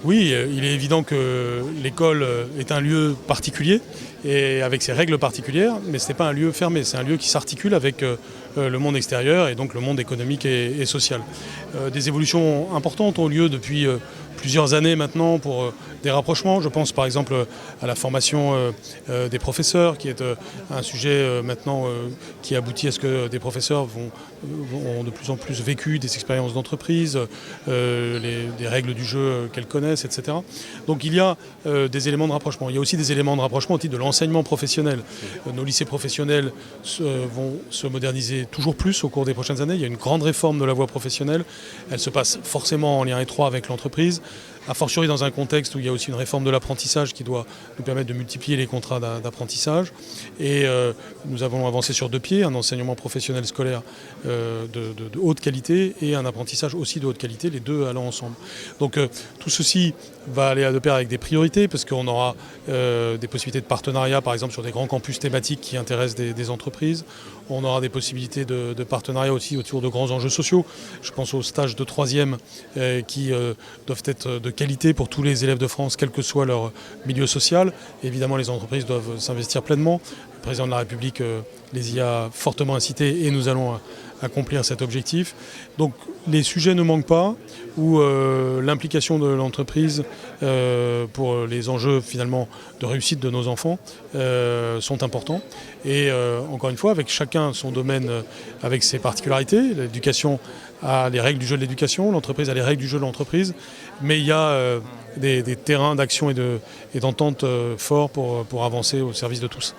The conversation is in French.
Oui, il est évident que l'école est un lieu particulier et avec ses règles particulières, mais ce n'est pas un lieu fermé, c'est un lieu qui s'articule avec le monde extérieur et donc le monde économique et social. Des évolutions importantes ont lieu depuis plusieurs années maintenant pour des rapprochements. Je pense par exemple à la formation des professeurs, qui est un sujet maintenant qui aboutit à ce que des professeurs ont de plus en plus vécu des expériences d'entreprise, des règles du jeu qu'elles connaissent, etc. Donc il y a des éléments de rapprochement. Il y a aussi des éléments de rapprochement au titre de l'enseignement professionnel. Nos lycées professionnels vont se moderniser toujours plus au cours des prochaines années. Il y a une grande réforme de la voie professionnelle. Elle se passe forcément en lien étroit avec l'entreprise, a fortiori dans un contexte où il y a aussi une réforme de l'apprentissage qui doit nous permettre de multiplier les contrats d'apprentissage. Et nous avons avancé sur 2 pieds, un enseignement professionnel scolaire de haute qualité et un apprentissage aussi de haute qualité, les deux allant ensemble. Donc tout ceci va aller de pair avec des priorités, parce qu'on aura des possibilités de partenariat, par exemple sur des grands campus thématiques qui intéressent des entreprises. On aura des possibilités de partenariat aussi autour de grands enjeux sociaux. Je pense aux stages de 3e qui doivent être de qualité pour tous les élèves de France, quel que soit leur milieu social. Évidemment, les entreprises doivent s'investir pleinement. Le président de la République les y a fortement incités et nous allons accomplir cet objectif. Donc les sujets ne manquent pas, où l'implication de l'entreprise pour les enjeux finalement de réussite de nos enfants sont importants. Et encore une fois, avec chacun son domaine, avec ses particularités. L'éducation a les règles du jeu de l'éducation, l'entreprise a les règles du jeu de l'entreprise, mais il y a des terrains d'action et d'entente forts pour avancer au service de tous.